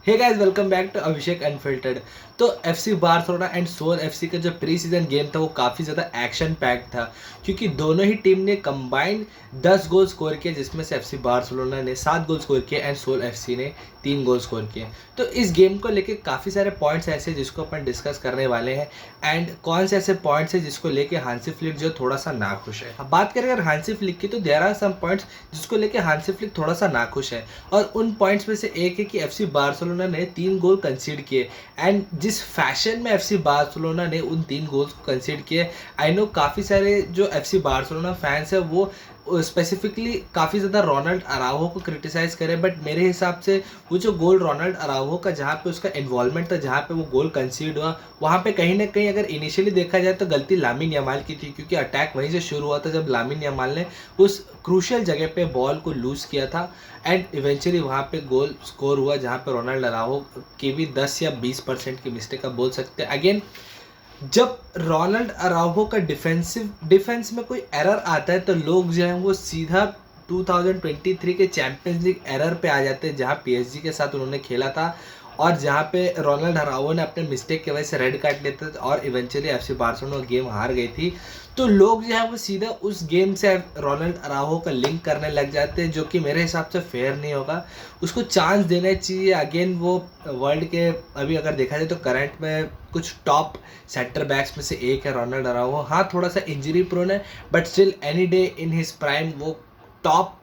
Hey guys, welcome back to Abhishek unfiltered. तो FC Barcelona and Seoul FC का जो pre season game था वो काफ़ी ज़्यादा एक्शन पैक्ड था, क्योंकि दोनों ही टीम ने कंबाइंड 10 गोल स्कोर किए, जिसमें से एफसी बार्सिलोना ने 7 गोल स्कोर किए एंड सोल एफसी ने 3 गोल स्कोर किए। तो इस गेम को लेके काफ़ी सारे पॉइंट्स ऐसे जिसको अपन डिस्कस करने वाले हैं एंड कौन से ऐसे पॉइंट्स हैं जिसको लेके हांसी फ्लिक जो थोड़ा सा नाखुश है। अब बात करें अगर हांसी फ्लिक की, तो देयर आर सम पॉइंट्स जिसको लेके हांसी फ्लिक थोड़ा सा नाखुश है, और उन पॉइंट्स में से एक है कि एफसी बार्सिलोना ने 3 गोल कंसीड किए एंड जिस फैशन में एफसी बार्सिलोना ने उन 3 गोल्स को कंसीड किए। आई नो काफ़ी सारे जो एफसी बार्सिलोना फैंस है वो स्पेसिफिकली काफ़ी ज़्यादा रोनाल्ड अराउहो को क्रिटिसाइज़ करें, बट मेरे हिसाब से वो जो गोल रोनाल्ड अराउहो का जहाँ पे उसका इन्वॉल्वमेंट था, जहाँ पे वो गोल कंसीड हुआ, वहाँ पे कहीं ना कहीं अगर इनिशियली देखा जाए तो गलती लामिन यमाल की थी, क्योंकि अटैक वहीं से शुरू हुआ था जब लामिन यमाल ने उस क्रूशियल जगह पे बॉल को लूज़ किया था एंड इवेंचुअली वहाँ पे गोल स्कोर हुआ, जहाँ पे रोनाल्ड अराउहो की भी 10 या 20% की मिस्टेक आप बोल सकते हैं। अगेन, जब रोनाल्ड अराउहो का डिफेंस में कोई एरर आता है तो लोग जो है वो सीधा 2023 के चैंपियंस लीग एरर पे आ जाते हैं, जहाँ पीएसजी के साथ उन्होंने खेला था और जहाँ पे रोनाल्ड अराउहो ने अपने मिस्टेक की वजह से रेड कार्ड लेते थे और इवेंचुअली एफसी बार्सिलोना गेम हार गई थी। तो लोग जो है वो सीधा उस गेम से रोनाल्ड अराउहो का लिंक करने लग जाते हैं, जो कि मेरे हिसाब से फेयर नहीं होगा। उसको चांस देना चाहिए। अगेन, वो वर्ल्ड के अभी अगर देखा जाए तो करंट में कुछ टॉप सेंटर बैक्स में से एक है रोनाल्ड अराउहो। हाँ, थोड़ा सा इंजरी प्रोन है, but still any day in his prime वो टॉप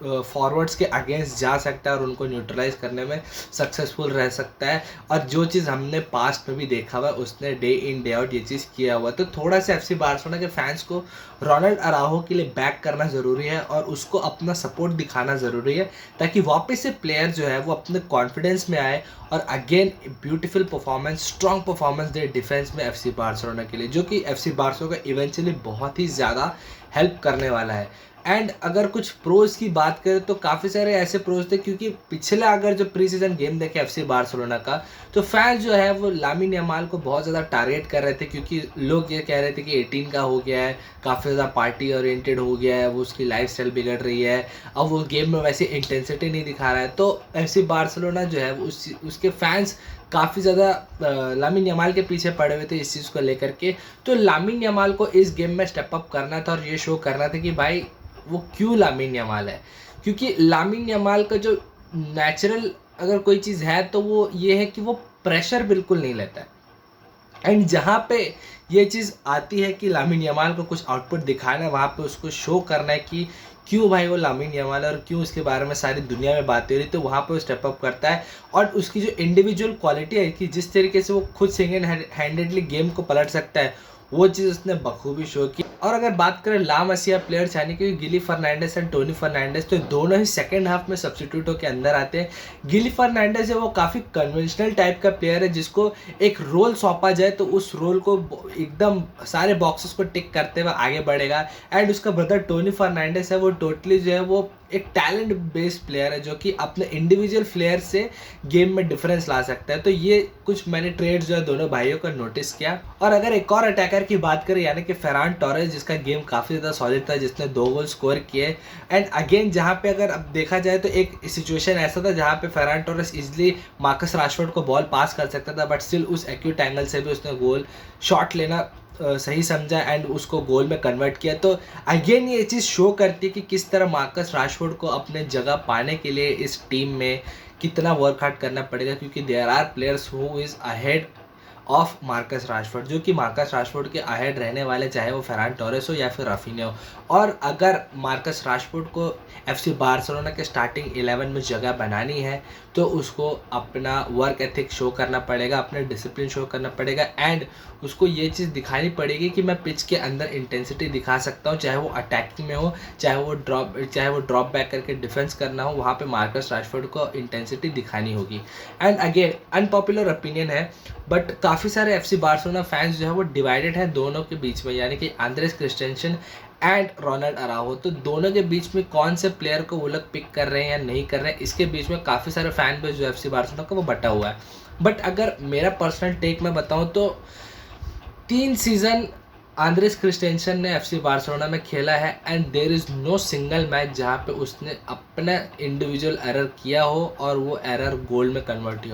फॉरवर्ड्स के अगेंस्ट जा सकता है और उनको न्यूट्रलाइज करने में सक्सेसफुल रह सकता है। और जो चीज़ हमने पास्ट में भी देखा हुआ है, उसने डे इन डे आउट ये चीज़ किया हुआ। तो थोड़ा सा एफसी बार्सिलोना के फैंस को रोनाल्ड अराउहो के लिए बैक करना ज़रूरी है और उसको अपना सपोर्ट दिखाना ज़रूरी है, ताकि वापस से प्लेयर जो है वो अपने कॉन्फिडेंस में आए और again beautiful performance, strong performance दे डिफेंस में एफसी बार्सिलोना के लिए, जो कि एफसी बार्सिलोना को इवेंचुअली बहुत ही ज़्यादा हेल्प करने वाला है। एंड अगर कुछ प्रोज की बात करें तो काफ़ी सारे ऐसे प्रोज थे, क्योंकि पिछला अगर जो प्री सीजन गेम देखे एफसी बार्सिलोना का, तो फैंस जो है वो लामिन यमाल को बहुत ज़्यादा टारगेट कर रहे थे, क्योंकि लोग ये कह रहे थे कि 18 का हो गया है, काफ़ी ज़्यादा पार्टी ओरिएंटेड हो गया है, वो उसकी लाइफस्टाइल बिगड़ रही है, अब वो गेम में वैसे इंटेंसिटी नहीं दिखा रहा है। तो एफसी बार्सिलोना जो है उसके फैंस काफ़ी ज़्यादा लामिन यमाल के पीछे पड़े हुए थे इस चीज़ को लेकर के। तो लामिन यमाल को इस गेम में स्टेप अप करना था और ये शो करना था कि भाई वो क्यों लामिन यमाल है, क्योंकि लामिन यमाल का जो नेचुरल अगर कोई चीज़ है तो वो ये है कि वो प्रेशर बिल्कुल नहीं लेता है। एंड जहाँ पे ये चीज़ आती है कि लामिन यमाल को कुछ आउटपुट दिखाना है, वहाँ पे उसको शो करना है कि क्यों भाई वो लामिन यमाल है और क्यों उसके बारे में सारी दुनिया में बातें हो रही, तो वहाँ पे वो स्टेप अप करता है। और उसकी जो इंडिविजुअल क्वालिटी है कि जिस तरीके से वो खुद सिंगल हैंडेडली गेम को पलट सकता है, वो चीज़ उसने बखूबी शो की। और अगर बात करें ला मसिया प्लेयर्स यानी कि गिली फर्नांडिस एंड टोनी फर्नांडिस, तो दोनों ही सेकंड हाफ में सब्स्टिट्यूट होकर अंदर आते हैं। गिली फर्नांडिस है वो काफ़ी कन्वेंशनल टाइप का प्लेयर है, जिसको एक रोल सौंपा जाए तो उस रोल को एकदम सारे बॉक्सेस को टिक करते हुए आगे बढ़ेगा। एंड उसका ब्रदर टोनी फर्नांडिस है वो टोटली जो है वो एक टैलेंट बेस्ड प्लेयर है, जो कि अपने इंडिविजुअल प्लेयर से गेम में डिफरेंस ला सकता है। तो ये कुछ मैंने ट्रेड्स जो है दोनों भाइयों का नोटिस किया। और अगर एक और अटैकर की बात करें यानी कि फेरान टोरेस, जिसका गेम काफ़ी ज़्यादा सॉलिड था, जिसने 2 गोल स्कोर किए। एंड अगेन जहाँ पे अगर अब देखा जाए तो एक सिचुएशन ऐसा था जहाँ पे Ferran Torres easily Marcus Rashford को बॉल पास कर सकता था, बट स्टिल उस एक्यूट एंगल से भी उसने गोल शॉट लेना सही समझा एंड उसको गोल में कन्वर्ट किया। तो अगेन ये चीज़ शो करती है कि किस तरह मार्कस राशफोर्ड को अपने जगह पाने के लिए इस टीम में कितना वर्क हार्ड करना पड़ेगा, क्योंकि there are players who is ahead of Marcus Rashford, जो कि मार्कस राशफोर्ड के अहेड रहने वाले, चाहे वो फेरान टोरेस हो या फिर राफिन्हा हो। और अगर मार्कस राशफोर्ड को एफसी बार्सिलोना के स्टार्टिंग 11 में जगह बनानी है तो उसको अपना वर्क एथिक शो करना पड़ेगा, अपने डिसिप्लिन शो करना पड़ेगा एंड उसको ये चीज़ दिखानी पड़ेगी कि मैं पिच के अंदर इंटेंसिटी दिखा सकता हूँ, चाहे वो अटैकिंग में हो, चाहे वो ड्रॉप बैक करके डिफेंस करना हो, वहाँ पे मार्कस राशफोर्ड को इंटेंसिटी दिखानी होगी। एंड अगेन अनपॉपुलर ओपिनियन है, बट काफ़ी सारे एफसी बार्सिलोना फैंस जो है वो डिवाइडेड है दोनों के बीच में, यानी कि आंद्रेस क्रिस्टेंसन एंड रोनाल्ड अराउहो। तो दोनों के बीच में कौन से प्लेयर को वो लोग पिक कर रहे हैं या नहीं कर रहे हैं, इसके बीच में काफ़ी सारे फैन बेस जो एफसी बार्सिलोना का वो बटा हुआ है। बट अगर मेरा पर्सनल टेक मैं बताऊं तो 3 सीज़न आंद्रेस क्रिस्टेंसन ने एफसी बार्सिलोना में खेला है and there is no single match जहाँ पे उसने अपना इंडिविजुअल एरर किया हो और वो एरर गोल में कन्वर्ट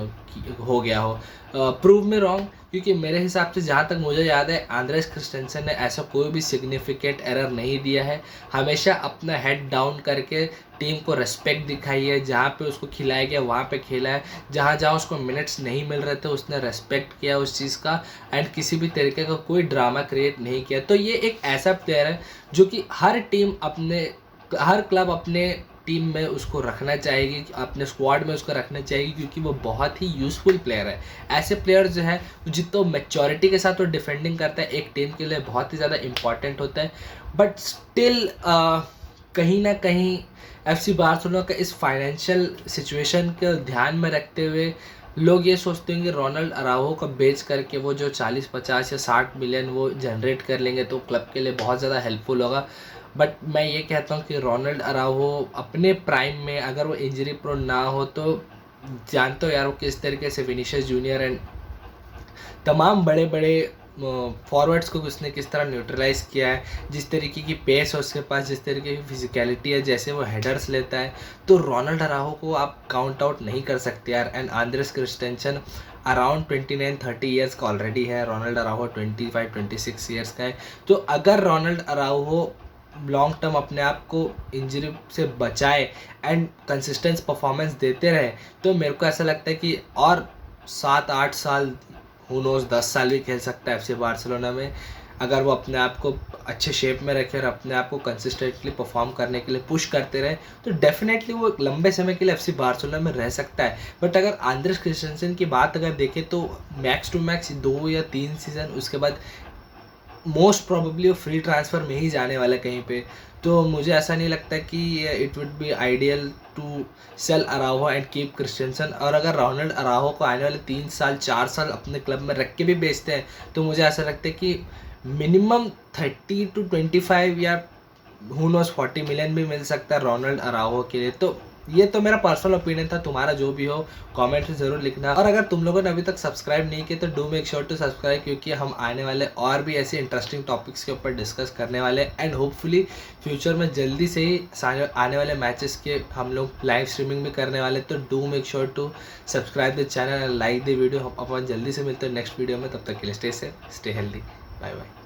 हो गया हो। प्रूव मी रॉन्ग, क्योंकि मेरे हिसाब से जहाँ तक मुझे याद है आंद्रेस क्रिस्टेंसन ने ऐसा कोई भी सिग्निफिकेंट एरर नहीं दिया है। हमेशा अपना हेड डाउन करके टीम को रेस्पेक्ट दिखाई है, जहाँ पे उसको खिलाया गया वहाँ पे खेला है, जहाँ जहाँ उसको मिनट्स नहीं मिल रहे थे उसने रेस्पेक्ट किया उस चीज़ का एंड किसी भी तरीके का कोई ड्रामा क्रिएट नहीं किया। तो ये एक ऐसा प्लेयर है जो कि हर क्लब अपने टीम में उसको रखना चाहेगी, अपने स्क्वाड में उसको रखना चाहेगी, क्योंकि वो बहुत ही यूज़फुल प्लेयर है। ऐसे प्लेयर जो है जितना मैच्योरिटी के साथ वो डिफेंडिंग करता है एक टीम के लिए बहुत ही ज़्यादा इंपॉर्टेंट होता है। बट स्टिल कहीं ना कहीं एफसी बार्सिलोना का इस फाइनेंशियल सिचुएशन को ध्यान में रखते हुए लोग ये सोचते हैं कि रोनाल्ड अराउहो को बेच करके वो जो 40, 50 या 60 मिलियन वो जनरेट कर लेंगे तो क्लब के लिए बहुत ज़्यादा हेल्पफुल होगा। बट मैं ये कहता हूँ कि रोनाल्ड अराउहो अपने प्राइम में अगर वो इंजरी प्रोन ना हो तो जानते हो यार वो किस तरीके से विनीशियस जूनियर एंड तमाम बड़े बड़े फॉरवर्ड्स को उसने किस तरह न्यूट्रलाइज किया है, जिस तरीके की पेस है उसके पास, जिस तरीके की फिजिकलिटी है, जैसे वो हेडर्स लेता है, तो रोनाल्ड अराउहो को आप काउंट आउट नहीं कर सकते यार। And Andreas Christensen around 29-30 years का ऑलरेडी है, रोनाल्ड अराउहो 25-26 ईयर्स का है। तो अगर रोनाल्ड अराउहो लॉन्ग टर्म अपने आप को इंजरी से बचाए एंड कंसिस्टेंट परफॉर्मेंस देते रहे तो मेरे को ऐसा लगता है कि और 7-8 साल, हु नोज़ 10 साल भी खेल सकता है एफसी बार्सिलोना में, अगर वो अपने आप को अच्छे शेप में रखे और अपने आप को कंसिस्टेंटली परफॉर्म करने के लिए पुश करते रहे तो डेफिनेटली वो लंबे समय के लिए एफसी बार्सिलोना में रह सकता है। बट अगर आंद्रेस क्रिस्टेंसन की बात अगर देखें तो मैक्स टू मैक्स 2 या 3 सीज़न, उसके बाद मोस्ट प्रोबेबली वो फ्री ट्रांसफ़र में ही जाने वाला है कहीं पे। तो मुझे ऐसा नहीं लगता कि it would be ideal to sell Araujo and keep Christensen. और अगर रोनाल्ड अराउहो को आने वाले 3 साल 4 साल अपने क्लब में रख के भी बेचते हैं तो मुझे ऐसा लगता है कि मिनिमम 30-25 या हु नोज़ 40 मिलियन भी मिल सकता है रोनाल्ड अराउहो के लिए। तो ये तो मेरा पर्सनल ओपिनियन था, तुम्हारा जो भी हो कमेंट में ज़रूर लिखना। और अगर तुम लोगों ने अभी तक सब्सक्राइब नहीं किया तो do make sure to subscribe, क्योंकि हम आने वाले और भी ऐसे इंटरेस्टिंग टॉपिक्स के ऊपर डिस्कस करने वाले एंड होपफुली फ्यूचर में जल्दी से ही आने वाले मैचेस के हम लोग लाइव स्ट्रीमिंग भी करने वाले। तो do make sure to subscribe the channel and like the video. अपन जल्दी से मिलते हैं नेक्स्ट वीडियो में, तब तक के लिए stay safe, stay healthy, bye bye.